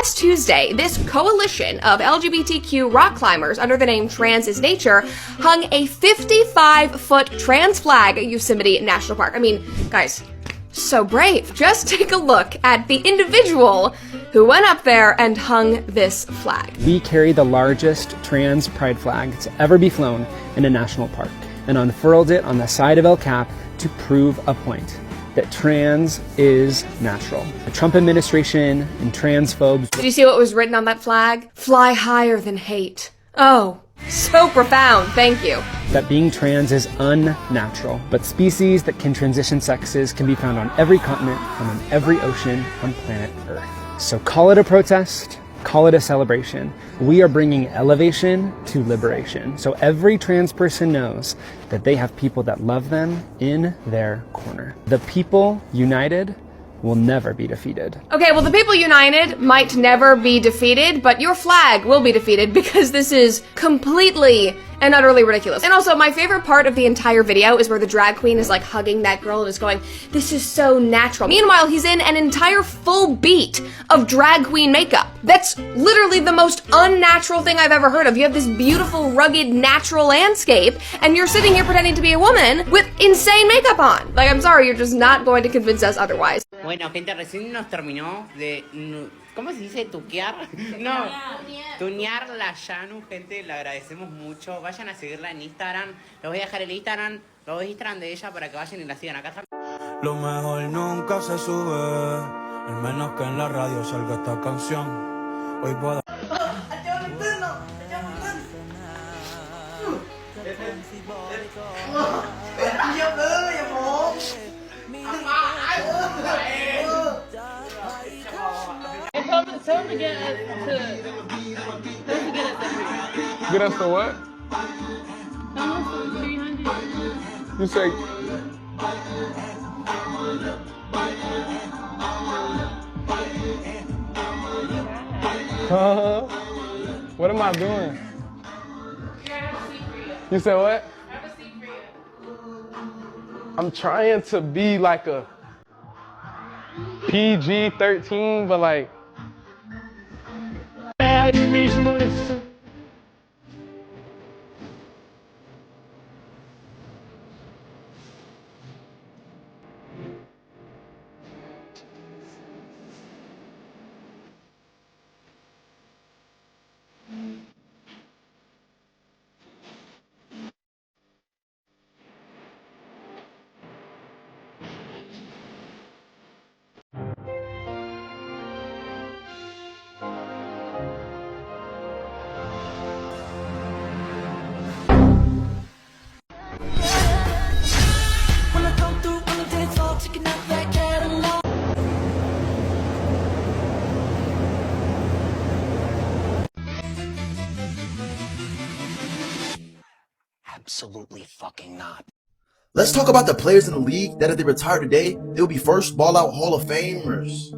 last Tuesday, this coalition of LGBTQ rock climbers under the name Trans is Nature hung a 55-foot trans flag at Yosemite National Park. I mean, guys, so brave. Just take a look at the individual who went up there and hung this flag. We carry the largest trans pride flag to ever be flown in a national park and unfurled it on the side of El Cap to prove a point that trans is natural. The Trump administration and transphobes. Did you see what was written on that flag? Fly higher than hate. Oh, so profound. Thank you. That being trans is unnatural, but species that can transition sexes can be found on every continent and on every ocean on planet Earth. So call it a protest, call it a celebration. We are bringing elevation to liberation. So every trans person knows that they have people that love them in their corner. The people united will never be defeated. Okay, well, the people united might never be defeated, but your flag will be defeated because this is completely and utterly ridiculous. And also, my favorite part of the entire video is where the drag queen is like hugging that girl and is going, this is so natural. Meanwhile, he's in an entire full beat of drag queen makeup. That's literally the most unnatural thing I've ever heard of. You have this beautiful, rugged, natural landscape, and you're sitting here pretending to be a woman with insane makeup on. Like, I'm sorry, you're just not going to convince us otherwise. Bueno, gente, recién nos terminó de... ¿Cómo se dice? ¿Tuquear? No, tunear la Yanu, gente, le agradecemos mucho. Vayan a seguirla en Instagram. Les voy a dejar el Instagram, los Instagram de ella para que vayan y la sigan. Acá está. Lo mejor nunca se sube, al menos que en la radio salga esta canción. Hoy puedo... Tell them to get us Get us to what? almost 300. You say... What am I doing? You said what? I'm trying to be like a PG-13, but like... Absolutely fucking not. Let's talk about the players in the league that if they retire today, they'll be first ball-out Hall of Famers.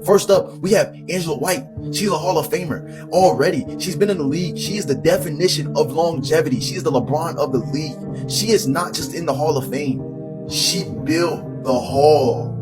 First up, we have Angela White. She's a Hall of Famer. Already, she's been in the league. She is the definition of longevity. She is the LeBron of the league. She is not just in the Hall of Fame. She built the Hall.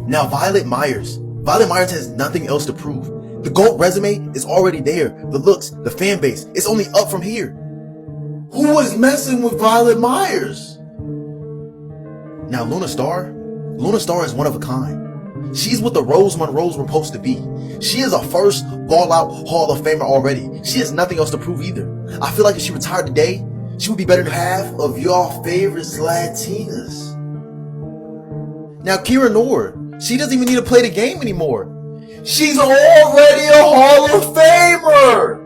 Now, Violet Myers. Violet Myers has nothing else to prove. The GOAT resume is already there. The looks, the fan base, it's only up from here. Who was messing with Violet Myers? Now, Luna Star is one of a kind. She's what the Rose Monroes were supposed to be. She is a first ball-out Hall of Famer already. She has nothing else to prove either. I feel like if she retired today, she would be better than half of y'all favorite Latinas. Now, Kira Noor, she doesn't even need to play the game anymore. She's already a Hall of Famer.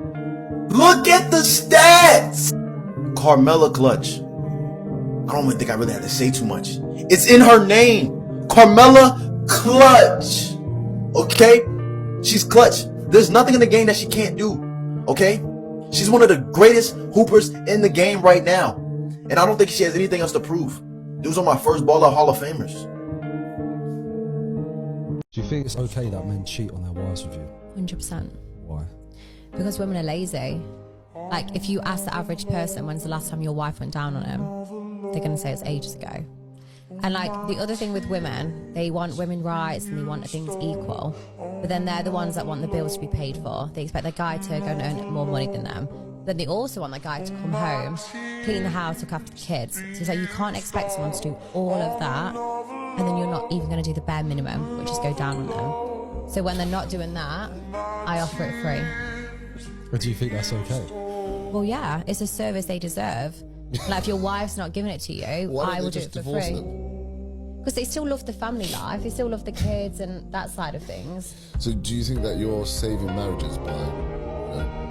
Look at the stats. Carmella Clutch. I don't even think I really have to say too much. It's in her name. Carmella Clutch. Okay? She's clutch. There's nothing in the game that she can't do. Okay? She's one of the greatest hoopers in the game right now. And I don't think she has anything else to prove. Those are my first ball-out Hall of Famers. Do you think it's okay that men cheat on their wives with you? 100%. Why? Because women are lazy. Like, if you ask the average person when's the last time your wife went down on him, they're going to say it's ages ago. And like the other thing with women, they want women rights and they want things equal, but then they're the ones that want the bills to be paid for. They expect the guy to go and earn more money than them. Then they also want the guy to come home, clean the house, look after the kids. So it's like you can't expect someone to do all of that, and then you're not even going to do the bare minimum, which is go down on them. So when they're not doing that, I offer it free. But do you think that's okay? Well, yeah, it's a service they deserve. Like if your wife's not giving it to you, I will do it for free. Because they still love the family life, they still love the kids and that side of things. So do you think that you're saving marriages by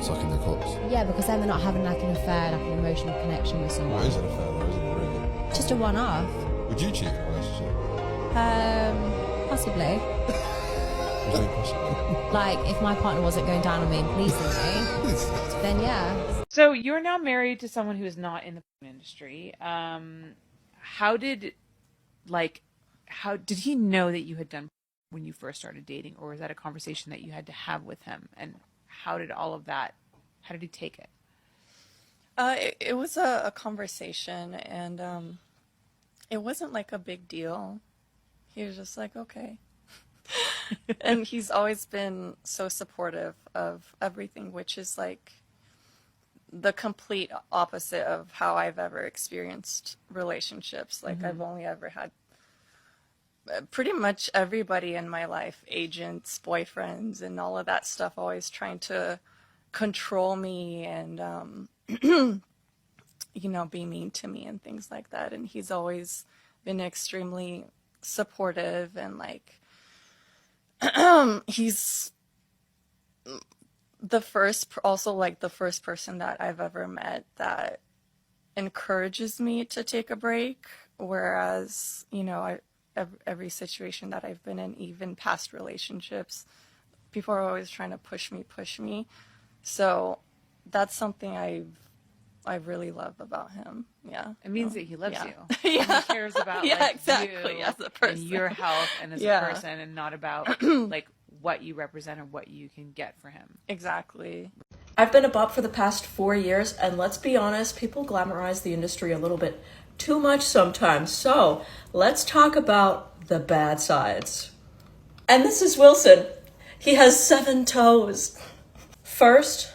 sucking their cocks? Yeah, because then they're not having like an affair, like an emotional connection with someone. What is an affair though? Is it really? Just a one-off. Would you cheat in a relationship? Possibly. Would you possibly? Like if my partner wasn't going down on me and pleasing me, then yeah. So you're now married to someone who is not in the porn industry. How did he know that you had done when you first started dating, or was that a conversation that you had to have with him? And how did he take it? It was a conversation, and it wasn't like a big deal. He was just like, okay. And he's always been so supportive of everything, which is like the complete opposite of how I've ever experienced relationships. Like I've only ever had pretty much everybody in my life, agents, boyfriends, and all of that stuff, always trying to control me and, you know, be mean to me and things like that. And he's always been extremely supportive and like, he's the first person that I've ever met that encourages me to take a break. Whereas, you know, every situation that I've been in, even past relationships, people are always trying to push me. So that's something I really love about him. Yeah. It means that he loves you. Yeah. He cares about exactly, you as a person. and your health and as a person, and not about like what you represent or what you can get for him. Exactly. I've been a bop for the past 4 years, and let's be honest, people glamorize the industry a little bit too much sometimes. So let's talk about the bad sides. And this is Wilson. He has 7 toes. First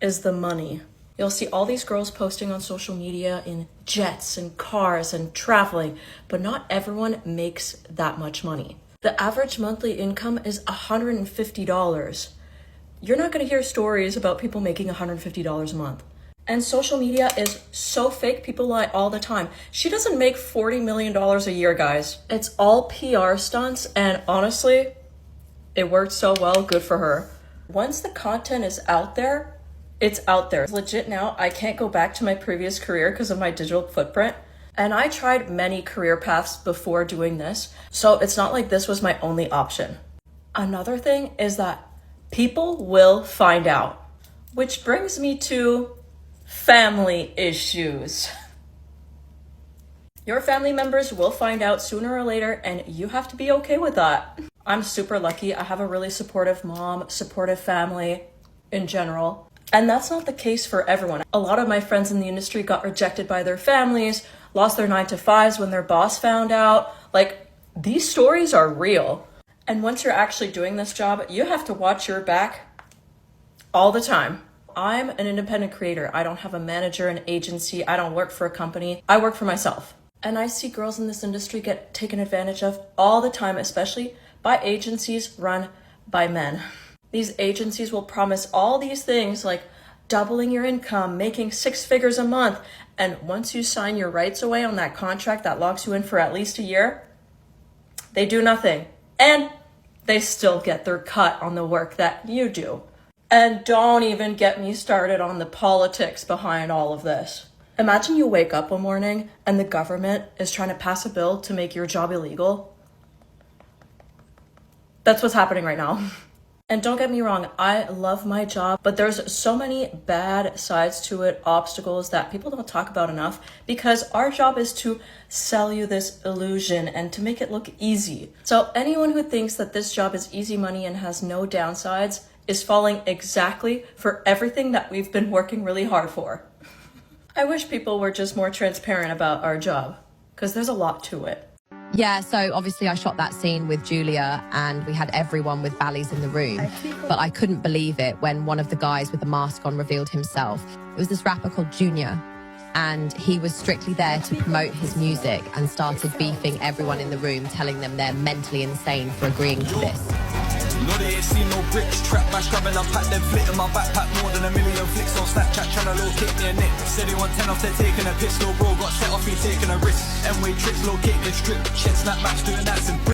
is the money. You'll see all these girls posting on social media in jets and cars and traveling, but not everyone makes that much money. The average monthly income is $150. You're not going to hear stories about people making $150 a month. And social media is so fake, people lie all the time. She doesn't make $40 million a year, guys. It's all PR stunts, and honestly, it worked so well, good for her. Once the content is out there, it's out there. Legit now, I can't go back to my previous career because of my digital footprint. And I tried many career paths before doing this, so it's not like this was my only option. Another thing is that people will find out, which brings me to family issues. Your family members will find out sooner or later, and you have to be okay with that. I'm super lucky. I have a really supportive mom, supportive family in general. And that's not the case for everyone. A lot of my friends in the industry got rejected by their families, lost their 9-to-5s when their boss found out. Like, these stories are real. And once you're actually doing this job, you have to watch your back all the time. I'm an independent creator. I don't have a manager, an agency. I don't work for a company. I work for myself. And I see girls in this industry get taken advantage of all the time, especially by agencies run by men. These agencies will promise all these things like doubling your income, making 6 figures a month. And once you sign your rights away on that contract that locks you in for at least a year, they do nothing. And they still get their cut on the work that you do. And don't even get me started on the politics behind all of this. Imagine you wake up one morning and the government is trying to pass a bill to make your job illegal. That's what's happening right now. And don't get me wrong, I love my job, but there's so many bad sides to it, obstacles that people don't talk about enough, because our job is to sell you this illusion and to make it look easy. So anyone who thinks that this job is easy money and has no downsides is falling exactly for everything that we've been working really hard for. I wish people were just more transparent about our job, because there's a lot to it. Yeah, so obviously I shot that scene with Julia and we had everyone with Bally's in the room. But I couldn't believe it when one of the guys with the mask on revealed himself. It was this rapper called Junior. And he was strictly there to promote his music and started beefing everyone in the room, telling them they're mentally insane for agreeing to this. No, they ain't seen no bricks. Trap bash, grabbing a pack, then flit in my backpack. More than 1 million flicks on Snapchat, tryna locate me a nick. Said they want 10 off, they're taking a piss. No bro, got set off, me taking a risk. M-way tricks, locate the strip. Shit, snapbacks, doing that in